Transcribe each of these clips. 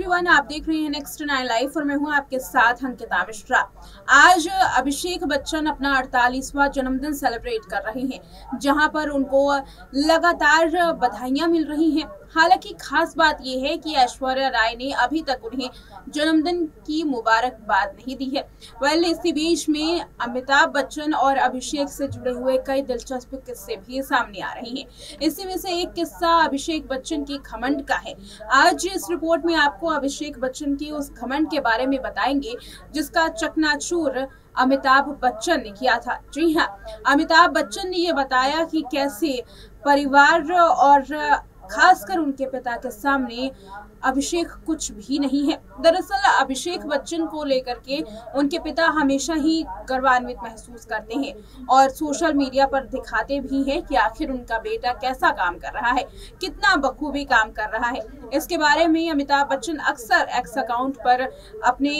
Everyone, आप देख रहे हैं नेक्स्ट 9 लाइव और मैं हूं आपके साथ अंकिता मिश्रा। आज अभिषेक बच्चन अपना 48वां जन्मदिन सेलिब्रेट कर रहे हैं, जहां पर उनको लगातार बधाइयां मिल रही हैं। हालांकि खास बात यह है कि ऐश्वर्या राय ने अभी तक उन्हें जन्मदिन की मुबारकबाद नहीं दी है। इसी बीच में अमिताभ बच्चन और अभिषेक से जुड़े हुए कई दिलचस्प किस्से भी सामने आ रहे हैं। इसी में से एक किस्सा अभिषेक बच्चन के घमंड का है। आज इस रिपोर्ट में आपको अभिषेक बच्चन की उस घमंड के बारे में बताएंगे जिसका चकनाचूर अमिताभ बच्चन ने किया था। जी हाँ, अमिताभ बच्चन ने ये बताया कि कैसे परिवार और खासकर उनके पिता के सामने अभिषेक कुछ भी नहीं है। दरअसल अभिषेक बच्चन को लेकर के उनके पिता हमेशा ही गर्वान्वित महसूस करते हैं और सोशल मीडिया पर दिखाते भी हैं कि आखिर उनका बेटा कैसा काम कर रहा है, कितना बखूबी काम कर रहा है। इसके बारे में अमिताभ बच्चन अक्सर एक्स अकाउंट पर अपने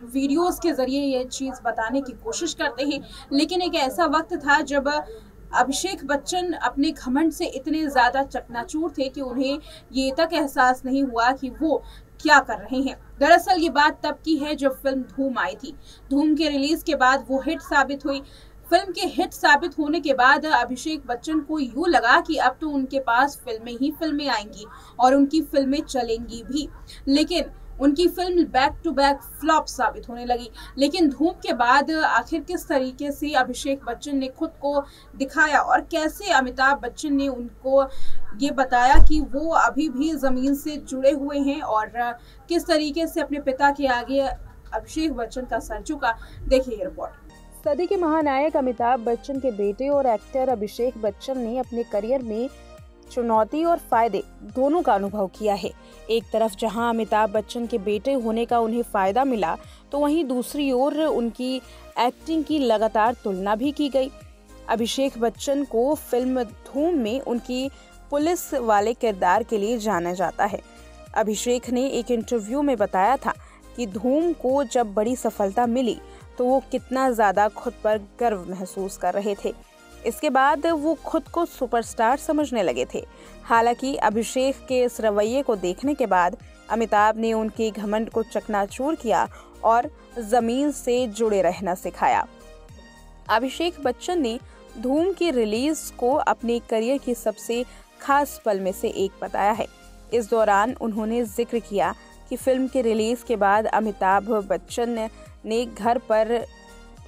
वीडियोस के जरिए ये चीज बताने की कोशिश करते हैं, लेकिन एक ऐसा वक्त था जब अभिषेक बच्चन अपने घमंड से इतने ज्यादा चकनाचूर थे कि उन्हें ये तक एहसास नहीं हुआ कि वो क्या कर रहे हैं। दरअसल ये बात तब की है जब फिल्म धूम आई थी। धूम के रिलीज के बाद वो हिट साबित हुई। फिल्म के हिट साबित होने के बाद अभिषेक बच्चन को यूं लगा कि अब तो उनके पास फिल्में ही फिल्में आएंगी और उनकी फिल्में चलेंगी भी, लेकिन उनकी film back to back flop साबित होने लगी। लेकिन धूम के बाद आखिर किस तरीके से अभिषेक बच्चन ने खुद को दिखाया और कैसे अमिताभ बच्चन ने उनको ये बताया कि वो अभी भी जमीन से जुड़े हुए हैं और किस तरीके से अपने पिता के आगे अभिषेक बच्चन का सर झुका, देखिए ये रिपोर्ट। सदी के महानायक अमिताभ बच्चन के बेटे और एक्टर अभिषेक बच्चन ने अपने करियर में चुनौती और फायदे दोनों का अनुभव किया है। एक तरफ जहां अमिताभ बच्चन के बेटे होने का उन्हें फायदा मिला, तो वहीं दूसरी ओर उनकी एक्टिंग की लगातार तुलना भी की गई। अभिषेक बच्चन को फिल्म धूम में उनकी पुलिस वाले किरदार के लिए जाना जाता है। अभिषेक ने एक इंटरव्यू में बताया था कि धूम को जब बड़ी सफलता मिली तो वो कितना ज्यादा खुद पर गर्व महसूस कर रहे थे। इसके बाद वो खुद को सुपरस्टार समझने लगे थे। हालांकि अभिषेक के इस रवैये को देखने के बाद अमिताभ ने उनके घमंड को चकनाचूर किया और जमीन से जुड़े रहना सिखाया। अभिषेक बच्चन ने धूम की रिलीज को अपने करियर की सबसे खास पल में से एक बताया है। इस दौरान उन्होंने जिक्र किया कि फिल्म के रिलीज के बाद अमिताभ बच्चन ने घर पर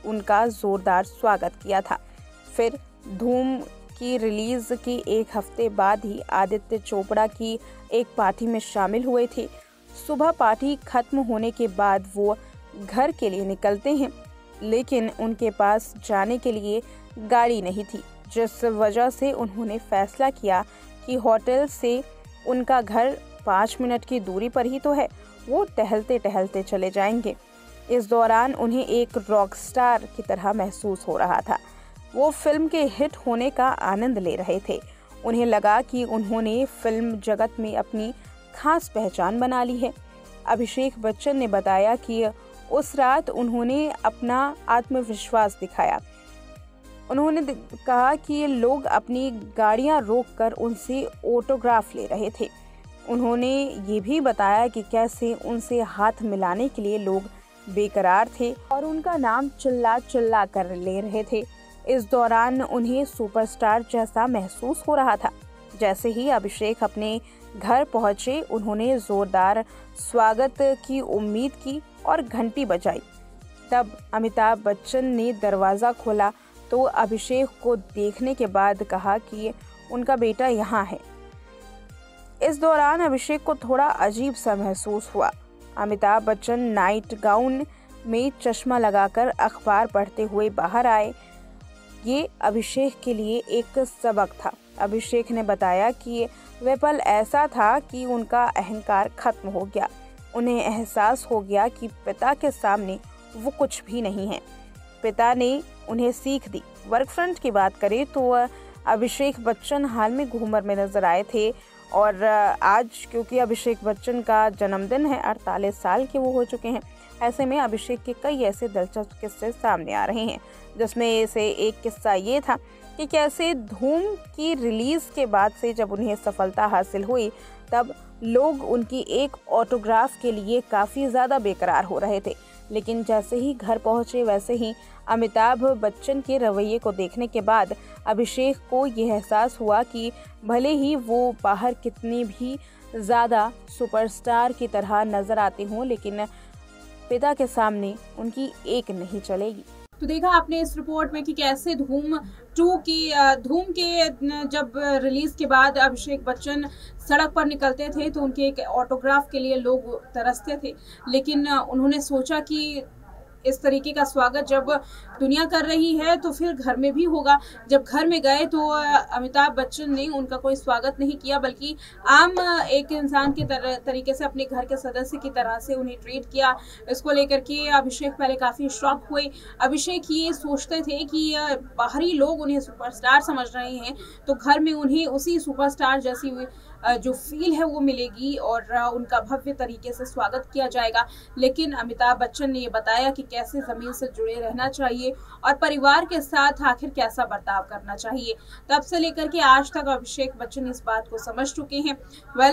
उनका जोरदार स्वागत किया था। फिर धूम की रिलीज के एक हफ्ते बाद ही आदित्य चोपड़ा की एक पार्टी में शामिल हुए थे। सुबह पार्टी खत्म होने के बाद वो घर के लिए निकलते हैं, लेकिन उनके पास जाने के लिए गाड़ी नहीं थी, जिस वजह से उन्होंने फैसला किया कि होटल से उनका घर 5 मिनट की दूरी पर ही तो है, वो टहलते टहलते चले जाएंगे। इस दौरान उन्हें एक रॉक स्टार की तरह महसूस हो रहा था। वो फिल्म के हिट होने का आनंद ले रहे थे। उन्हें लगा कि उन्होंने फिल्म जगत में अपनी खास पहचान बना ली है। अभिषेक बच्चन ने बताया कि उस रात उन्होंने अपना आत्मविश्वास दिखाया। उन्होंने कहा कि लोग अपनी गाड़ियां रोककर उनसे ऑटोग्राफ ले रहे थे। उन्होंने ये भी बताया कि कैसे उनसे हाथ मिलाने के लिए लोग बेकरार थे और उनका नाम चिल्ला चिल्ला कर ले रहे थे। इस दौरान उन्हें सुपरस्टार जैसा महसूस हो रहा था। जैसे ही अभिषेक अपने घर पहुंचे, उन्होंने जोरदार स्वागत की उम्मीद की और घंटी बजाई। तब अमिताभ बच्चन ने दरवाज़ा खोला तो अभिषेक को देखने के बाद कहा कि उनका बेटा यहाँ है। इस दौरान अभिषेक को थोड़ा अजीब सा महसूस हुआ। अमिताभ बच्चन नाइट गाउन में चश्मा लगाकर अखबार पढ़ते हुए बाहर आए। ये अभिषेक के लिए एक सबक था। अभिषेक ने बताया कि वह पल ऐसा था कि उनका अहंकार खत्म हो गया। उन्हें एहसास हो गया कि पिता के सामने वो कुछ भी नहीं है। पिता ने उन्हें सीख दी। वर्क फ्रंट की बात करें तो अभिषेक बच्चन हाल में घूमर में नजर आए थे और आज क्योंकि अभिषेक बच्चन का जन्मदिन है, 48 साल के वो हो चुके हैं। ऐसे में अभिषेक के कई ऐसे दिलचस्प किस्से सामने आ रहे हैं, जिसमें से एक किस्सा ये था कि कैसे धूम की रिलीज के बाद से जब उन्हें सफलता हासिल हुई तब लोग उनकी एक ऑटोग्राफ के लिए काफ़ी ज़्यादा बेकरार हो रहे थे। लेकिन जैसे ही घर पहुंचे वैसे ही अमिताभ बच्चन के रवैये को देखने के बाद अभिषेक को यह एहसास हुआ कि भले ही वो बाहर कितनी भी ज़्यादा सुपरस्टार की तरह नज़र आते हों, लेकिन पिता के सामने उनकी एक नहीं चलेगी। तो देखा आपने इस रिपोर्ट में कि कैसे धूम के जब रिलीज के बाद अभिषेक बच्चन सड़क पर निकलते थे तो उनके एक ऑटोग्राफ के लिए लोग तरसते थे, लेकिन उन्होंने सोचा कि इस तरीके का स्वागत जब दुनिया कर रही है तो फिर घर में भी होगा। जब घर में गए तो अमिताभ बच्चन ने उनका कोई स्वागत नहीं किया, बल्कि आम एक इंसान के तरीके से अपने घर के सदस्य की तरह से उन्हें ट्रीट किया। इसको लेकर के अभिषेक पहले काफ़ी शॉक हुए। अभिषेक ये सोचते थे कि बाहरी लोग उन्हें सुपरस्टार समझ रहे हैं तो घर में उन्हें उसी सुपरस्टार जैसी जो फील है वो मिलेगी और उनका भव्य तरीके से स्वागत किया जाएगा। लेकिन अमिताभ बच्चन ने ये बताया कि कैसे ज़मीन से जुड़े रहना चाहिए और परिवार के साथ आखिर कैसा बर्ताव करना चाहिए। तब से लेकर के आज तक अभिषेक बच्चन इस बात को समझ चुके हैं।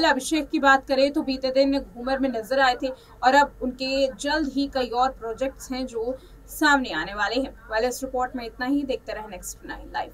अभिषेक की बात करें तो बीते दिन घूमर में नजर आए थे और अब उनके जल्द ही कई और प्रोजेक्ट्स हैं जो सामने आने वाले हैं। इस रिपोर्ट में इतना ही। देखते रहे नेक्स्ट 9 लाइव।